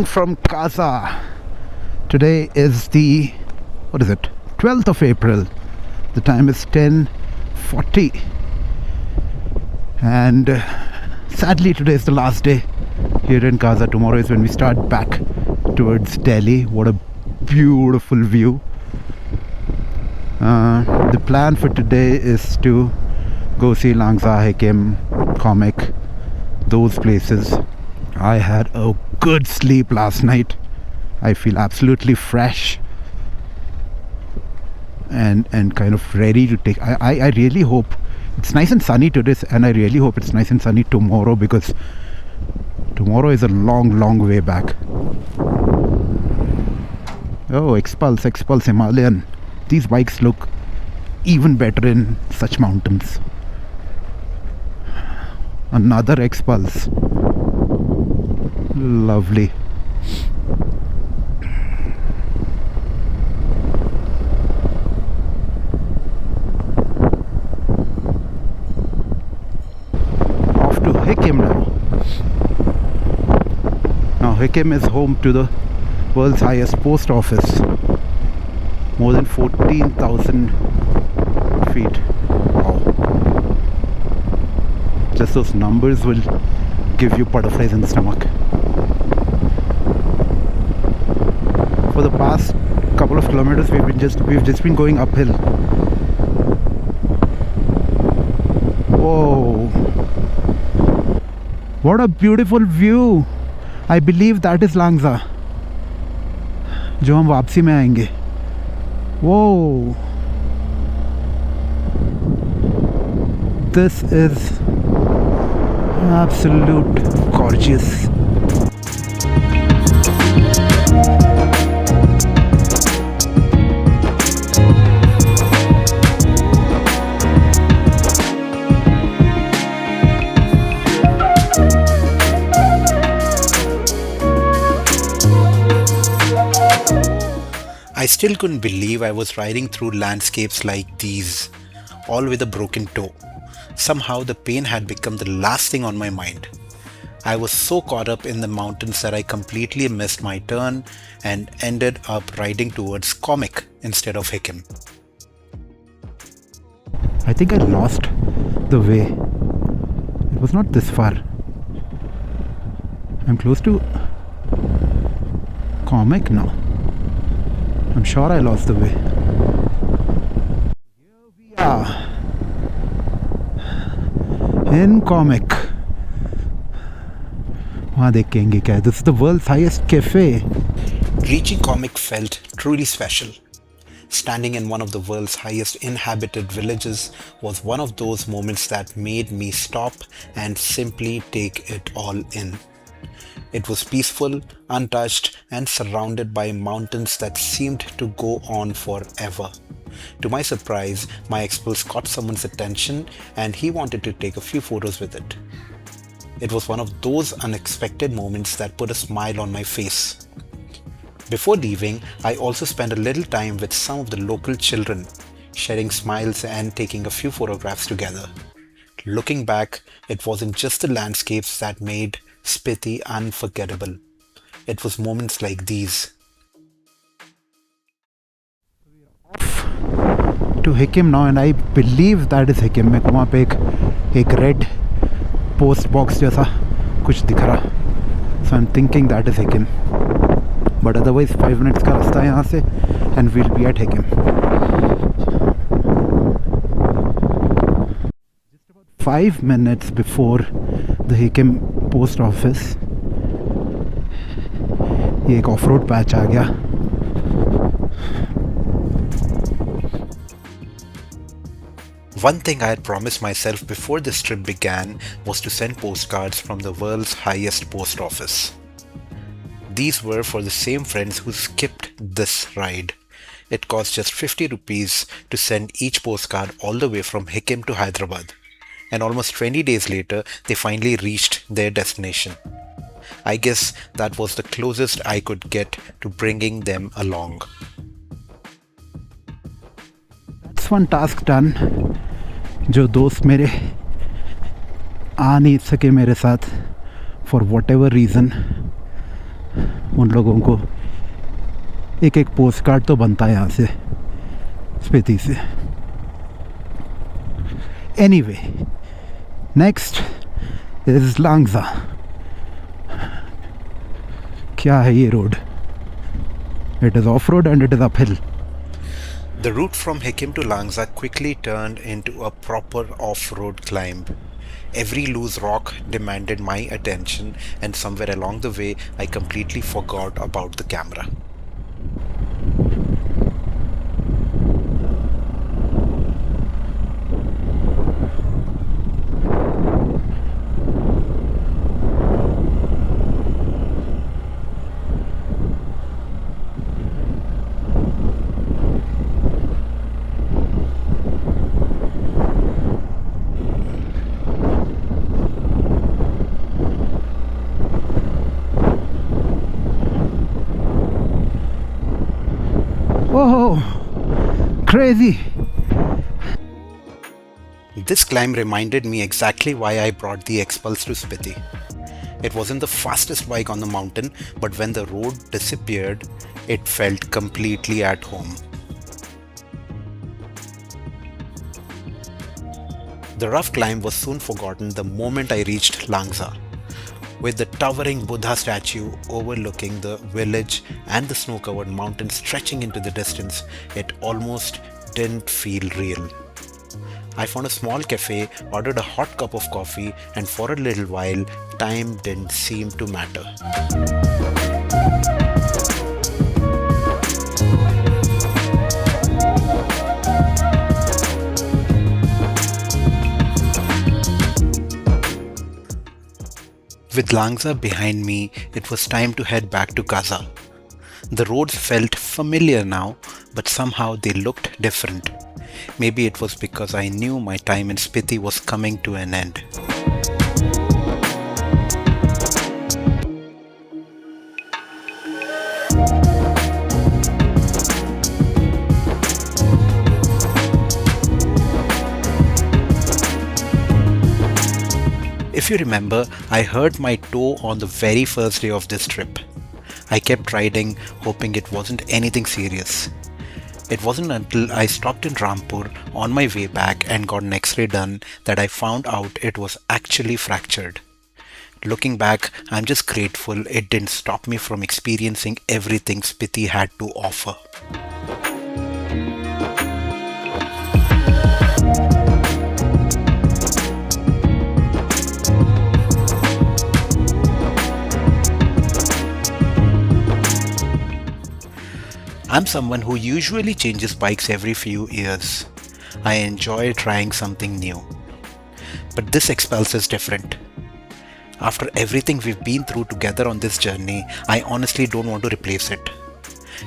from Kaza. Today is the 12th of April. The time is 10:40, and sadly today is the last day here in Kaza. Tomorrow is when we start back towards Delhi. What a beautiful view. The plan for today is to go see Langza, Hikkim, Komic, those places. I had a good sleep last night. I feel absolutely fresh and kind of ready to take. I really hope it's nice and sunny today, and I really hope it's nice and sunny tomorrow, because tomorrow is a long way back. Oh, Xpulse Himalayan. These bikes look even better in such mountains. Another Xpulse. Lovely. Off to Hikkim now. Now Hikkim is home to the world's highest post office. More than 14,000 feet. Wow. Just those numbers will give you butterflies in the stomach. For the past couple of kilometers we've just been going uphill. Whoa, what a beautiful view. I believe that is Langza, जो हम वापसी में आएंगे. Whoa, this is absolute gorgeous. I still couldn't believe I was riding through landscapes like these, all with a broken toe. Somehow the pain had become the last thing on my mind. I was so caught up in the mountains that I completely missed my turn and ended up riding towards Komic instead of Hikkim. I think I lost the way. It was not this far. I'm close to Komic now. I'm sure I lost the way. Here we are in Komic. वहाँ देखेंगे क्या है. This is the world's highest cafe. Reaching Komic felt truly special. Standing in one of the world's highest inhabited villages was one of those moments that made me stop and simply take it all in. It was peaceful, untouched, and surrounded by mountains that seemed to go on forever. To my surprise, my Xpulse caught someone's attention and he wanted to take a few photos with it. It was one of those unexpected moments that put a smile on my face. Before leaving, I also spent a little time with some of the local children, sharing smiles and taking a few photographs together. Looking back, it wasn't just the landscapes that made Spiti unforgettable. It was moments like these. Off to Hikkim now, and I believe that is Hikkim. मेरे को वहाँ पे एक red post box जैसा कुछ दिख रहा. So I'm thinking that is Hikkim. But otherwise 5 minutes का रास्ता है यहाँ से, and we'll be at Hikkim. Just about 5 minutes before the Hikkim post office, ये एक off-road patch आ गया. One thing I had promised myself before this trip began was to send postcards from the world's highest post office. These were for the same friends who skipped this ride. It cost just 50 rupees to send each postcard all the way from Hikkim to Hyderabad. And almost 20 days later, they finally reached their destination. I guess that was the closest I could get to bringing them along. That's one task done. जो दोस्त मेरे आ नहीं सके मेरे साथ for whatever reason. उन लोगों को एक एक पोस्ट कार्ड तो बनता है यहाँ से, स्पीति से. Anyway, next is Langza. क्या है ये road? It is of road and it is uphill. The route from Hikkim to Langza quickly turned into a proper off-road climb. Every loose rock demanded my attention, and somewhere along the way, I completely forgot about the camera. Oh, crazy! This climb reminded me exactly why I brought the Xpulse to Spiti. It wasn't the fastest bike on the mountain, but when the road disappeared, it felt completely at home. The rough climb was soon forgotten the moment I reached Langza. With the towering Buddha statue overlooking the village and the snow-covered mountains stretching into the distance, it almost didn't feel real. I found a small cafe, ordered a hot cup of coffee, and for a little while, time didn't seem to matter. With Langza behind me, it was time to head back to Kaza. The roads felt familiar now, but somehow they looked different. Maybe it was because I knew my time in Spiti was coming to an end. If you remember, I hurt my toe on the very first day of this trip. I kept riding, hoping it wasn't anything serious. It wasn't until I stopped in Rampur on my way back and got an X-ray done that I found out it was actually fractured. Looking back, I'm just grateful it didn't stop me from experiencing everything Spiti had to offer. I'm someone who usually changes bikes every few years. I enjoy trying something new. But this Xpulse is different. After everything we've been through together on this journey, I honestly don't want to replace it.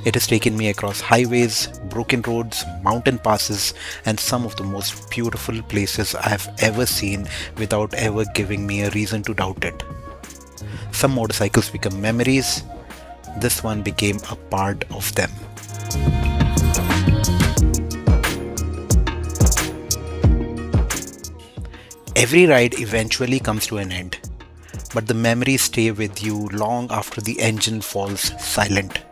It has taken me across highways, broken roads, mountain passes, and some of the most beautiful places I have ever seen without ever giving me a reason to doubt it. Some motorcycles become memories. This one became a part of them. Every ride eventually comes to an end, but the memories stay with you long after the engine falls silent.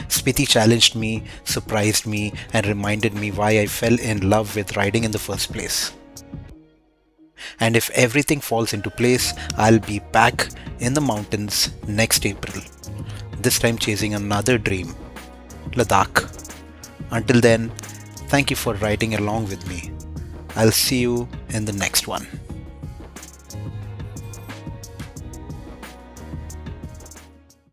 Spiti challenged me, surprised me, and reminded me why I fell in love with riding in the first place. And if everything falls into place, I'll be back in the mountains next April, this time chasing another dream, Ladakh. Until then, thank you for riding along with me. I'll see you in the next one.